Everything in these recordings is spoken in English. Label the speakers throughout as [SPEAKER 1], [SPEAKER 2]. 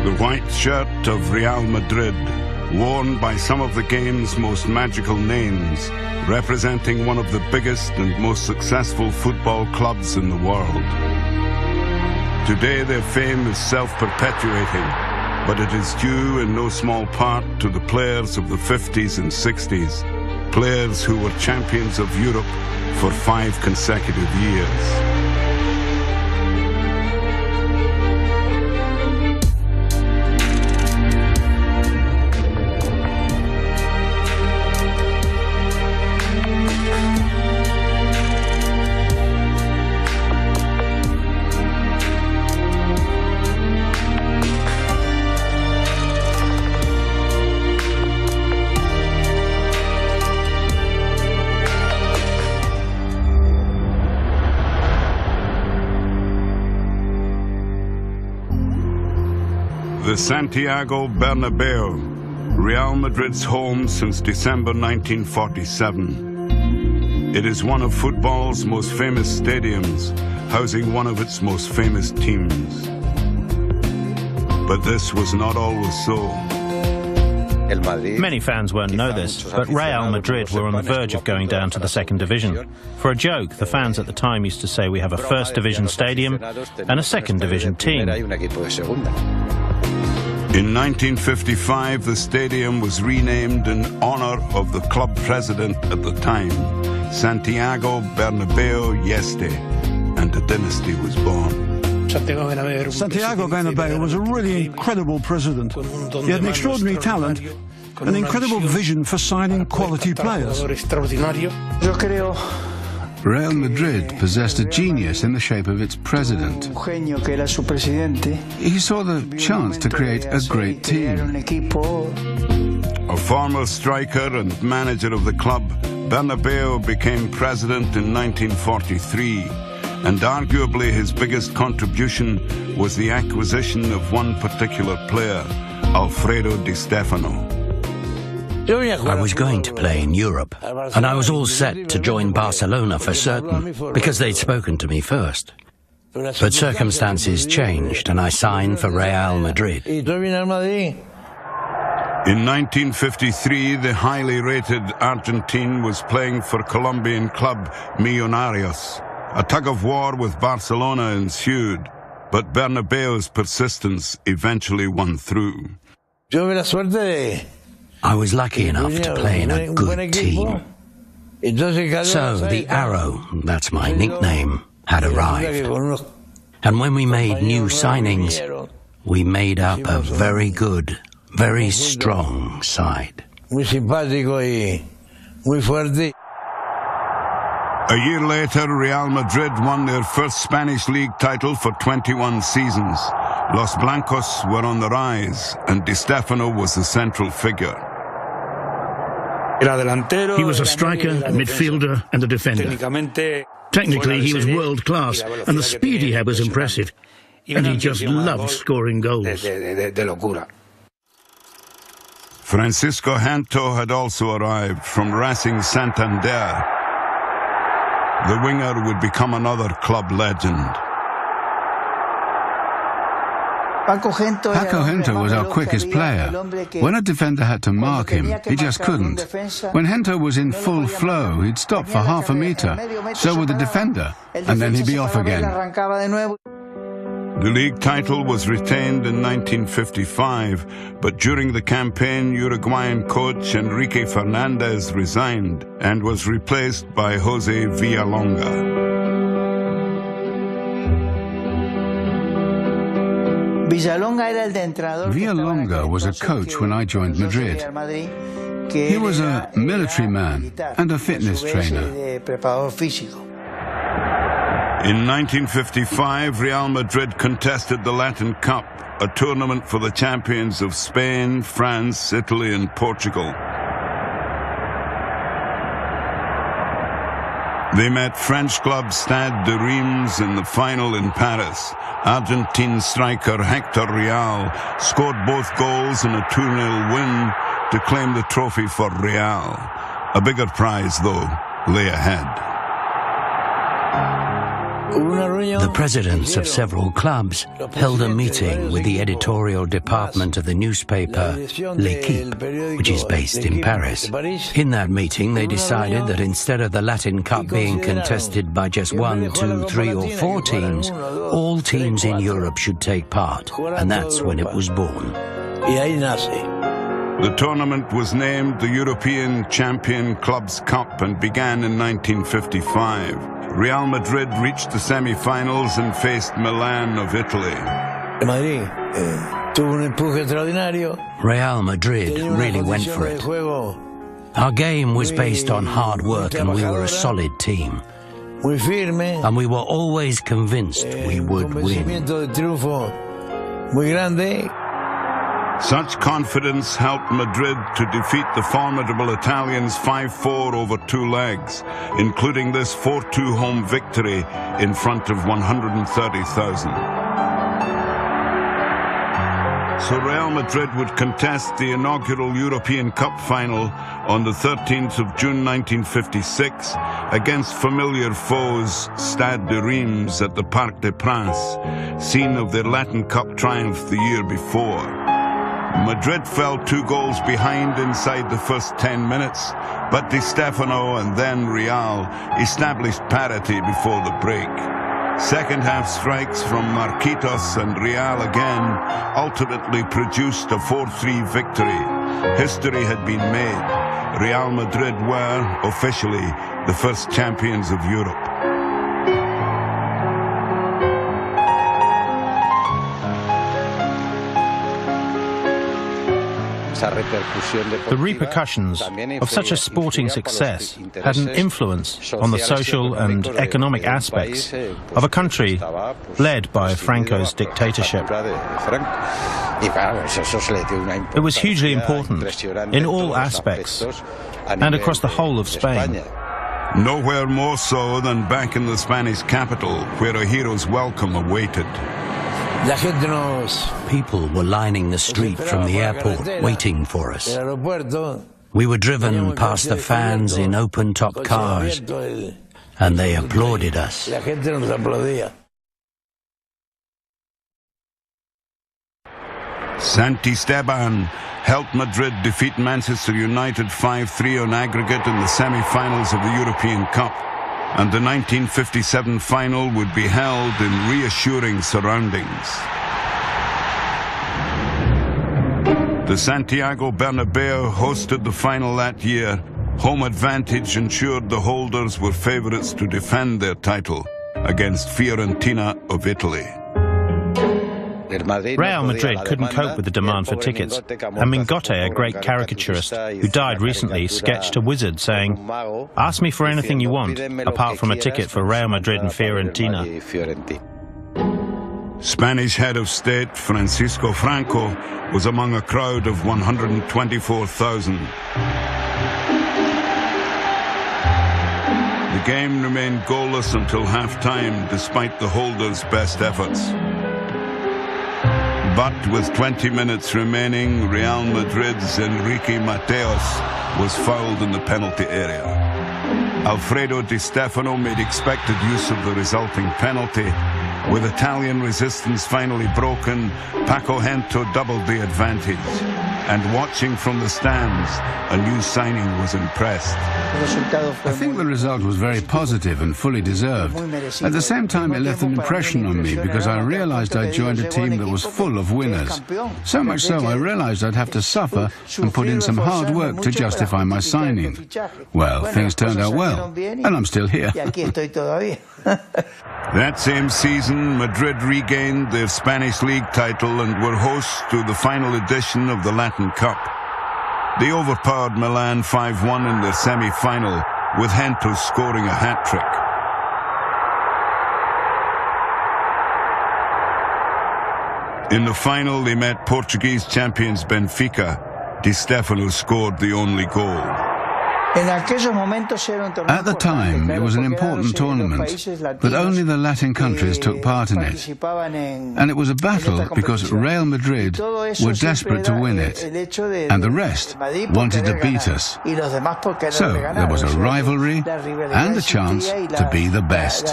[SPEAKER 1] The white shirt of Real Madrid, worn by some of the game's most magical names, representing one of the biggest and most successful football clubs in the world. Today their fame is self-perpetuating, but it is due in no small part to the players of the 50s and 60s, players who were champions of Europe for 5 consecutive years. The Santiago Bernabeu, Real Madrid's home since December 1947. It is one of football's most famous stadiums, housing one of its most famous teams. But this was not always so.
[SPEAKER 2] Many fans won't know this, but Real Madrid were on the verge of going down to the second division. For a joke, the fans at the time used to say we have a first division stadium and a second division team.
[SPEAKER 1] In 1955, the stadium was renamed in honor of the club president at the time, Santiago Bernabeu Yeste, and a dynasty was born.
[SPEAKER 3] Santiago Bernabeu was a really incredible president. He had an extraordinary talent, an incredible vision for signing quality players.
[SPEAKER 4] Real Madrid possessed a genius in the shape of its president. He saw the chance to create a great team.
[SPEAKER 1] A former striker and manager of the club, Bernabeu became president in 1943, and arguably his biggest contribution was the acquisition of one particular player, Alfredo Di Stefano.
[SPEAKER 5] I was going to play in Europe, and I was all set to join Barcelona for certain, because they'd spoken to me first. But circumstances changed, and I signed for Real Madrid.
[SPEAKER 1] In 1953, the highly rated Argentine was playing for Colombian club Millonarios. A tug-of-war with Barcelona ensued, but Bernabeu's persistence eventually won through.
[SPEAKER 5] I was lucky enough to play in a good team. So the Arrow, that's my nickname, had arrived. And when we made new signings, we made up a very good, very strong side.
[SPEAKER 1] A year later, Real Madrid won their first Spanish league title for 21 seasons. Los Blancos were on the rise, and Di Stefano was the central figure.
[SPEAKER 6] He was a striker, a midfielder, and a defender. Technically, he was world-class, and the speed he had was impressive. And he just loved scoring goals.
[SPEAKER 1] Francisco Janto had also arrived from Racing Santander. The winger would become another club legend.
[SPEAKER 4] Paco Gento was our quickest player. When a defender had to mark him, he just couldn't. When Gento was in full flow, he'd stop for half a metre. So would the defender, and then he'd be off again.
[SPEAKER 1] The league title was retained in 1955, but during the campaign, Uruguayan coach Enrique Fernandez resigned and was replaced by Jose Villalonga.
[SPEAKER 4] Villalonga was a coach when I joined Madrid. He was a military man and a fitness trainer.
[SPEAKER 1] In 1955, Real Madrid contested the Latin Cup, a tournament for the champions of Spain, France, Italy and Portugal. They met French club Stade de Reims in the final in Paris. Argentine striker Hector Real scored both goals in a 2-0 win to claim the trophy for Real. A bigger prize, though, lay ahead.
[SPEAKER 5] The presidents of several clubs held a meeting with the editorial department of the newspaper L'Équipe, which is based in Paris. In that meeting, they decided that instead of the Latin Cup being contested by just 1, 2, 3 or 4 teams, all teams in Europe should take part, and that's when it was born.
[SPEAKER 1] The tournament was named the European Champion Clubs Cup and began in 1955. Real Madrid reached the semi-finals and faced Milan of Italy.
[SPEAKER 5] Real Madrid really went for it. Our game was based on hard work and we were a solid team. And we were always convinced we would win.
[SPEAKER 1] Such confidence helped Madrid to defeat the formidable Italians 5-4 over 2 legs, including this 4-2 home victory in front of 130,000. So Real Madrid would contest the inaugural European Cup final on the 13th of June 1956 against familiar foes Stade de Reims at the Parc des Princes, scene of their Latin Cup triumph the year before. Madrid fell 2 goals behind inside the first 10 minutes, but Di Stefano and then Real established parity before the break. Second half strikes from Marquitos and Real again ultimately produced a 4-3 victory. History had been made. Real Madrid were, officially, the first champions of Europe.
[SPEAKER 2] The repercussions of such a sporting success had an influence on the social and economic aspects of a country led by Franco's dictatorship. It was hugely important in all aspects and across the whole of Spain.
[SPEAKER 1] Nowhere more so than back in the Spanish capital, where a hero's welcome awaited.
[SPEAKER 5] People were lining the street from the airport, waiting for us. We were driven past the fans in open-top cars, and they applauded us.
[SPEAKER 1] Santisteban helped Madrid defeat Manchester United 5-3 on aggregate in the semi-finals of the European Cup, and the 1957 final would be held in reassuring surroundings. The Santiago Bernabeu hosted the final that year. Home advantage ensured the holders were favourites to defend their title against Fiorentina of Italy.
[SPEAKER 2] Real Madrid couldn't cope with the demand for tickets, and Mingote, a great caricaturist who died recently, sketched a wizard saying, "Ask me for anything you want, apart from a ticket for Real Madrid and Fiorentina."
[SPEAKER 1] Spanish head of state Francisco Franco was among a crowd of 124,000. The game remained goalless until half-time, despite the holders' best efforts. But with 20 minutes remaining, Real Madrid's Enrique Mateos was fouled in the penalty area. Alfredo Di Stefano made expected use of the resulting penalty. With Italian resistance finally broken, Paco Gento doubled the advantage. And watching from the stands, a new signing was impressed.
[SPEAKER 4] I think the result was very positive and fully deserved. At the same time, it left an impression on me because I realized I joined a team that was full of winners. So much so, I realized I'd have to suffer and put in some hard work to justify my signing. Well, things turned out well, and I'm still here.
[SPEAKER 1] That same season, Madrid regained their Spanish league title and were hosts to the final edition of the Latin Cup. They overpowered Milan 5-1 in their semi-final, with Gento scoring a hat-trick. In the final, they met Portuguese champions Benfica. Di Stefano scored the only goal.
[SPEAKER 4] At the time, it was an important tournament, but only the Latin countries took part in it. And it was a battle because Real Madrid were desperate to win it, and the rest wanted to beat us. So there was a rivalry and a chance to be the best.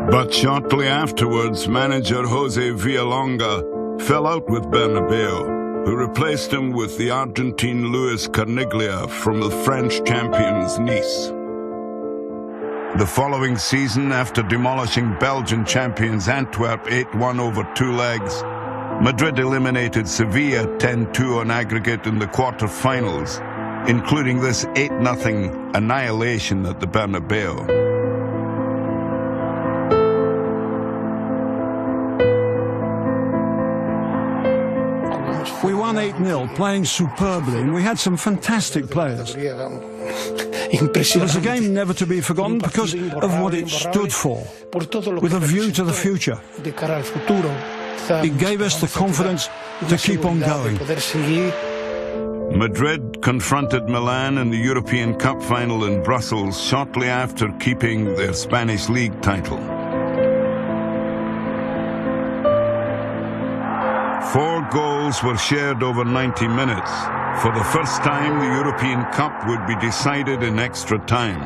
[SPEAKER 1] But shortly afterwards, manager Jose Villalonga fell out with Bernabeu, who replaced him with the Argentine Luis Carniglia from the French champions Nice. The following season, after demolishing Belgian champions Antwerp 8-1 over 2 legs, Madrid eliminated Sevilla 10-2 on aggregate in the quarter-finals, including this 8-0 annihilation at the Bernabeu.
[SPEAKER 3] We won 8-0, playing superbly, and we had some fantastic players. It was a game never to be forgotten because of what it stood for, with a view to the future. It gave us the confidence to keep on going.
[SPEAKER 1] Madrid confronted Milan in the European Cup final in Brussels shortly after keeping their Spanish league title. 4 goals were shared over 90 minutes. For the first time, the European Cup would be decided in extra time.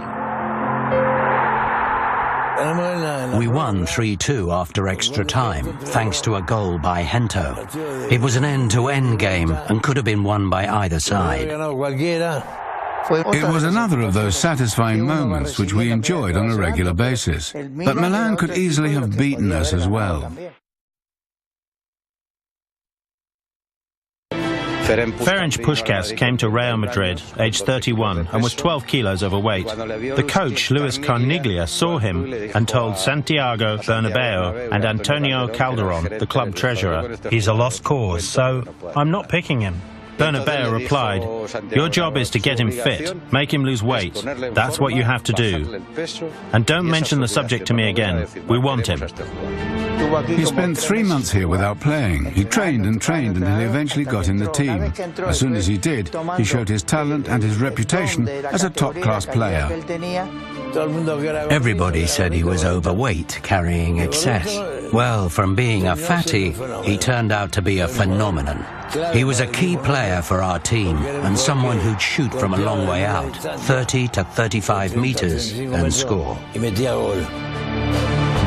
[SPEAKER 5] We won 3-2 after extra time, thanks to a goal by Hento. It was an end-to-end game and could have been won by either side.
[SPEAKER 4] It
[SPEAKER 5] was
[SPEAKER 4] another of those satisfying moments which we enjoyed on a regular basis. But Milan could easily have beaten us as well.
[SPEAKER 2] Ferenc Puskás came to Real Madrid, aged 31, and was 12 kilos overweight. The coach, Luis Carniglia, saw him and told Santiago Bernabeu and Antonio Calderon, the club treasurer, "He's a lost cause, so I'm not picking him." Bernabeu replied, "Your job is to get him fit, make him lose weight. That's what you have to do. And don't mention the subject to me again. We want him."
[SPEAKER 4] He spent 3 months here without playing. He trained and trained until he eventually got in the team. As soon as he did, he showed his talent and his reputation as a top-class player.
[SPEAKER 5] Everybody said he was overweight, carrying excess. Well, from being a fatty, he turned out to be a phenomenon. He was a key player for our team and someone who'd shoot from a long way out, 30 to 35 meters, and score.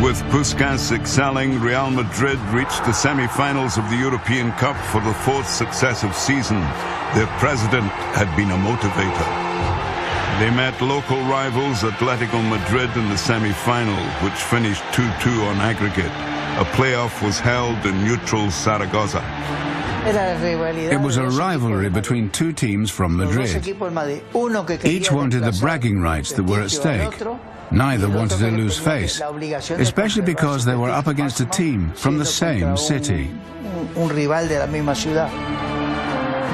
[SPEAKER 1] With Puskás excelling, Real Madrid reached the semi-finals of the European Cup for the 4th successive season. Their president had been a motivator. They met local rivals Atletico Madrid in the semi-final, which finished 2-2 on aggregate. A playoff was held in neutral Zaragoza.
[SPEAKER 4] It was a rivalry between 2 teams from Madrid. Each wanted the bragging rights that were at stake. Neither wanted to lose face, especially because they were up against a team from the same city.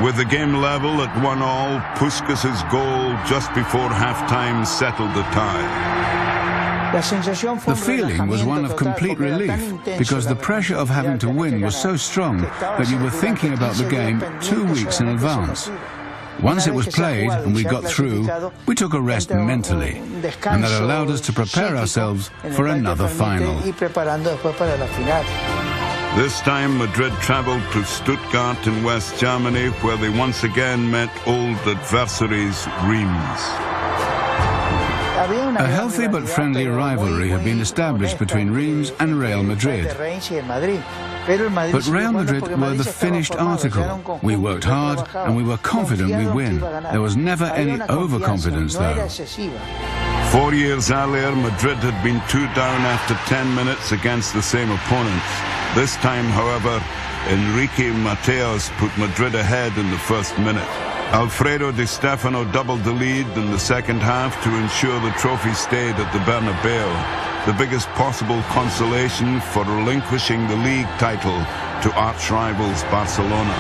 [SPEAKER 1] With the game level at 1-1, Puskás's goal just before half-time settled the tie.
[SPEAKER 4] The feeling was one of complete relief, because the pressure of having to win was so strong that you were thinking about the game 2 weeks in advance. Once it was played and we got through, we took a rest mentally, and that allowed us to prepare ourselves for another final.
[SPEAKER 1] This time Madrid travelled to Stuttgart in West Germany, where they once again met old adversaries Reims.
[SPEAKER 4] A healthy but friendly rivalry had been established between Reims and Real Madrid. But Real Madrid were the finished article. We worked hard and we were confident we'd win. There was never any overconfidence, though.
[SPEAKER 1] 4 years earlier, Madrid had been 2 down after 10 minutes against the same opponents. This time, however, Enrique Mateos put Madrid ahead in the first minute. Alfredo Di Stefano doubled the lead in the second half to ensure the trophy stayed at the Bernabeu, the biggest possible consolation for relinquishing the league title to arch-rivals Barcelona.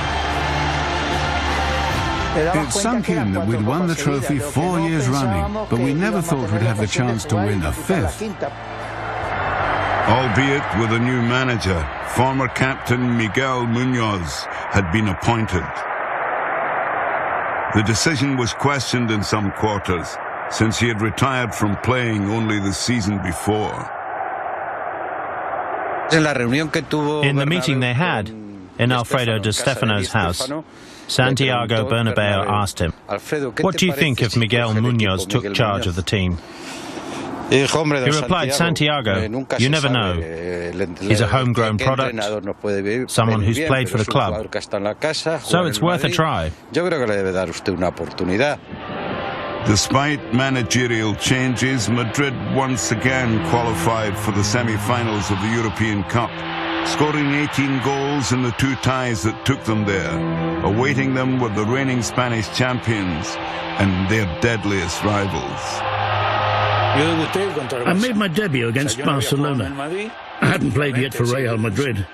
[SPEAKER 4] It sunk in that we'd won the trophy 4 years running, but we never thought we'd have the chance to win a 5th.
[SPEAKER 1] Albeit with a new manager, former captain Miguel Muñoz had been appointed. The decision was questioned in some quarters, since he had retired from playing only the season before.
[SPEAKER 2] In the meeting they had in Alfredo Di Stefano's house, Santiago Bernabeu asked him, "What do you think if Miguel Munoz took charge of the team?" He replied, "Santiago, you never know. He's a homegrown product, someone who's played for the club. So it's worth a try."
[SPEAKER 1] Despite managerial changes, Madrid once again qualified for the semi-finals of the European Cup, scoring 18 goals in the 2 ties that took them there. Awaiting them were the reigning Spanish champions and their deadliest rivals.
[SPEAKER 6] I made my debut against Barcelona. I hadn't played yet for Real Madrid.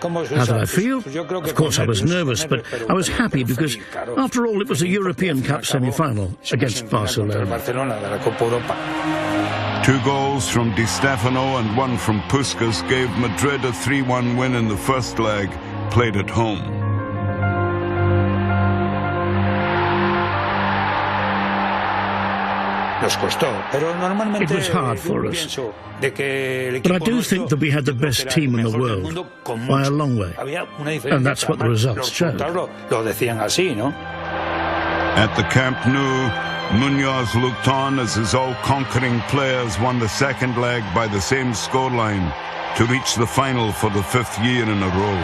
[SPEAKER 6] How did I feel? Of course I was nervous, but I was happy because, after all, it was a European Cup semi-final against Barcelona.
[SPEAKER 1] 2 goals from Di Stefano and 1 from Puskas gave Madrid a 3-1 win in the first leg, played at home.
[SPEAKER 6] It was hard for us, but I do think that we had the best team in the world, by a long way, and that's what the results showed.
[SPEAKER 1] At the Camp Nou, Munoz looked on as his all-conquering players won the second leg by the same scoreline to reach the final for the 5th year in a row.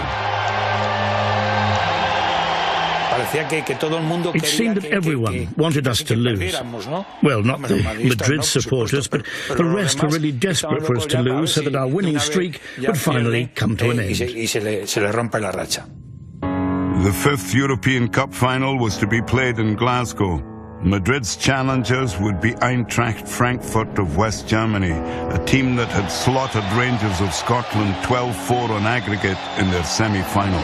[SPEAKER 6] It seemed that everyone wanted us to lose. Well, not the Madrid supporters, but the rest were really desperate for us to lose so that our winning streak would finally come to an end.
[SPEAKER 1] The 5th European Cup final was to be played in Glasgow. Madrid's challengers would be Eintracht Frankfurt of West Germany, a team that had slaughtered Rangers of Scotland 12-4 on aggregate in their semi-final.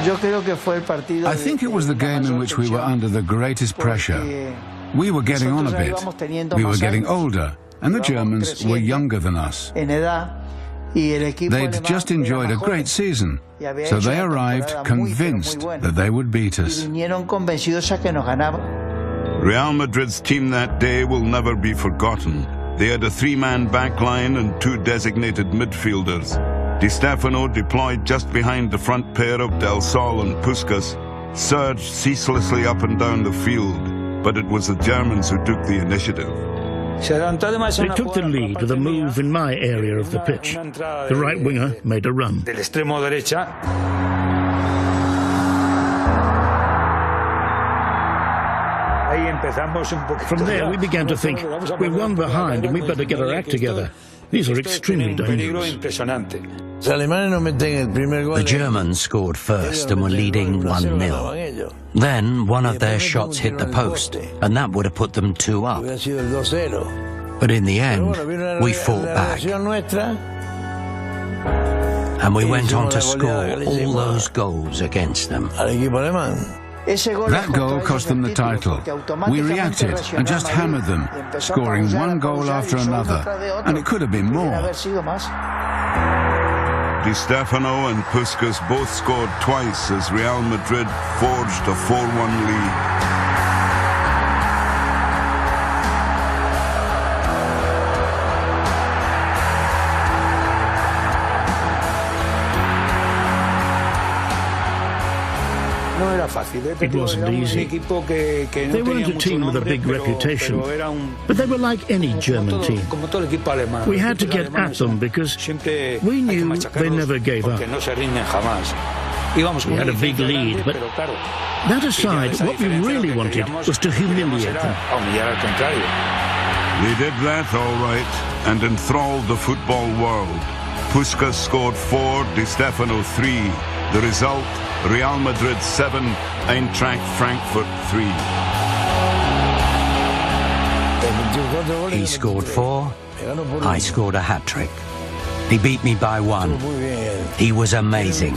[SPEAKER 4] I think it was the game in which we were under the greatest pressure. We were getting on a bit. We were getting older, and the Germans were younger than us. They'd just enjoyed a great season, so they arrived convinced that they would beat us.
[SPEAKER 1] Real Madrid's team that day will never be forgotten. They had a 3-man backline and 2 designated midfielders. Di Stefano, deployed just behind the front pair of Del Sol and Puskas, surged ceaselessly up and down the field, but it was the Germans who took the initiative.
[SPEAKER 6] They took the lead with a move in my area of the pitch. The right winger made a run. From there, we began to think, we're 1 behind and we better get our act together. These are extremely dangerous.
[SPEAKER 5] The Germans scored first and were leading 1-0. Then one of their shots hit the post, and that would have put them 2 up. But in the end, we fought back. And we went on to score all those goals against them.
[SPEAKER 4] That goal cost them the title. We reacted and just hammered them, scoring 1 goal after another, and it could have been more.
[SPEAKER 1] Di Stefano and Puskas both scored twice as Real Madrid forged a 4-1 lead.
[SPEAKER 6] It wasn't easy. They weren't a team with a big reputation, but they were like any German team. We had to get at them because we knew they never gave up. We had a big lead, but that aside, what we really wanted was to humiliate them.
[SPEAKER 1] They did that all right and enthralled the football world. Puskas scored 4, Di Stefano 3. The result, Real Madrid 7, Eintracht Frankfurt 3.
[SPEAKER 5] He scored 4, I scored a hat-trick. He beat me by 1. He was amazing.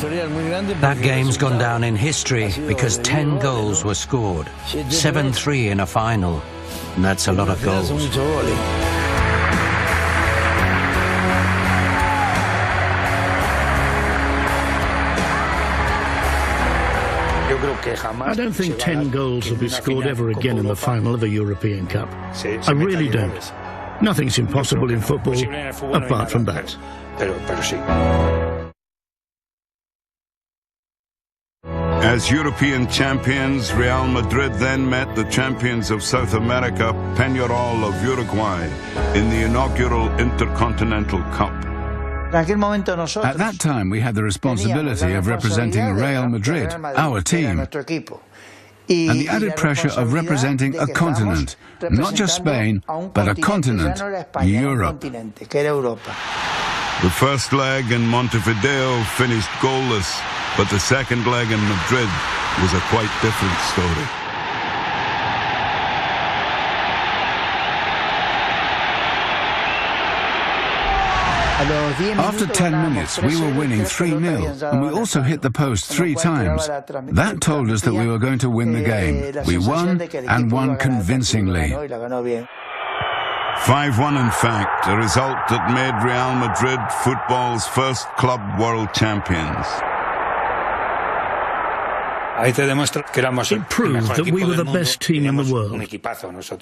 [SPEAKER 5] That game's gone down in history because 10 goals were scored, 7-3 in a final. And that's a lot of goals.
[SPEAKER 6] I don't think 10 goals will be scored ever again in the final of a European Cup. I really don't. Nothing's impossible in football, apart from that.
[SPEAKER 1] As European champions, Real Madrid then met the champions of South America, Peñarol of Uruguay, in the inaugural Intercontinental Cup.
[SPEAKER 4] At that time, we had the responsibility of representing Real Madrid, our team, and the added pressure of representing a continent, not just Spain, but a continent, Europe.
[SPEAKER 1] The first leg in Montevideo finished goalless, but the second leg in Madrid was a quite different story.
[SPEAKER 4] After 10 minutes, we were winning 3-0, and we also hit the post 3 times. That told us that we were going to win the game. We won, and won convincingly.
[SPEAKER 1] 5-1 in fact, a result that made Real Madrid football's first club world champions.
[SPEAKER 6] It proved that we were the best team in the world.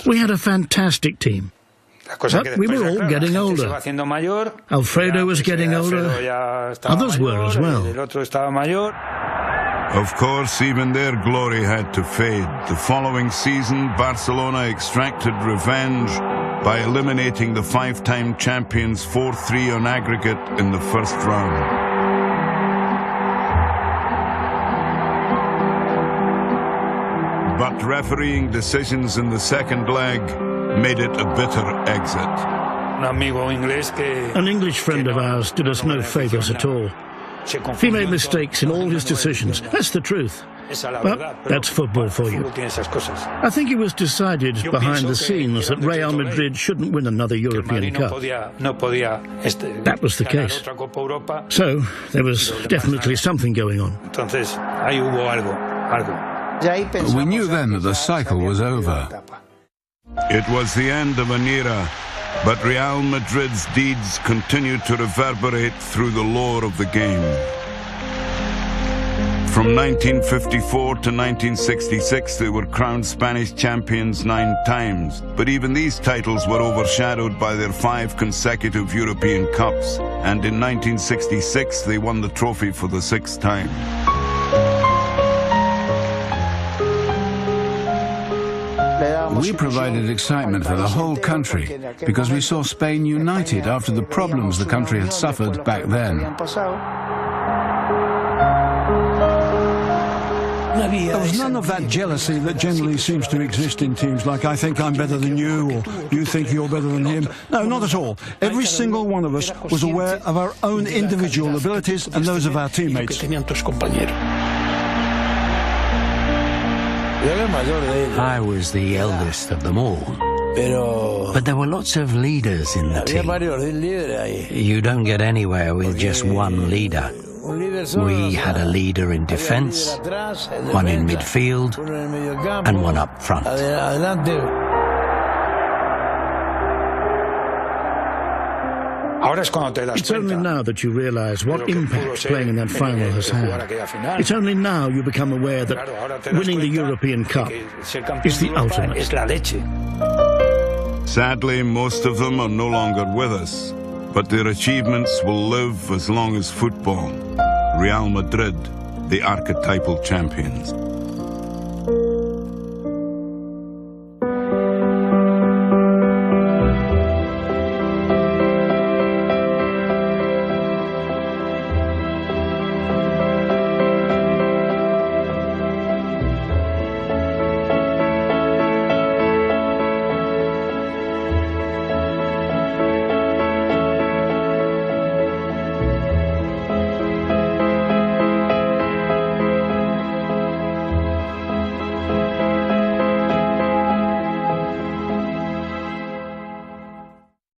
[SPEAKER 6] We had a fantastic team. But we were all getting older. Alfredo was getting older. Others were as well.
[SPEAKER 1] Of course, even their glory had to fade. The following season, Barcelona extracted revenge by eliminating the 5-time champions 4-3 on aggregate in the first round. But refereeing decisions in the second leg made it a bitter exit.
[SPEAKER 6] An English friend of ours did us no favours at all. He made mistakes in all his decisions. That's the truth. But that's football for you. I think it was decided behind the scenes that Real Madrid shouldn't win another European Cup. That was the case. So there was definitely something going on.
[SPEAKER 4] We knew then that the cycle was over.
[SPEAKER 1] It was the end of an era, but Real Madrid's deeds continued to reverberate through the lore of the game. From 1954 to 1966, they were crowned Spanish champions 9 times, but even these titles were overshadowed by their 5 consecutive European Cups, and in 1966 they won the trophy for the 6th time.
[SPEAKER 4] We provided excitement for the whole country because we saw Spain united after the problems the country had suffered back then.
[SPEAKER 3] There was none of that jealousy that generally seems to exist in teams, like I think I'm better than you, or you think you're better than him. No, not at all. Every single one of us was aware of our own individual abilities and those of our teammates.
[SPEAKER 5] I was the eldest of them all. But there were lots of leaders in the team. You don't get anywhere with just one leader. We had a leader in defence, one in midfield, and one up front.
[SPEAKER 6] It's only now that you realise what impact playing in that final has had. It's only now you become aware that winning the European Cup is the ultimate.
[SPEAKER 1] Sadly, most of them are no longer with us, but their achievements will live as long as football. Real Madrid, the archetypal champions.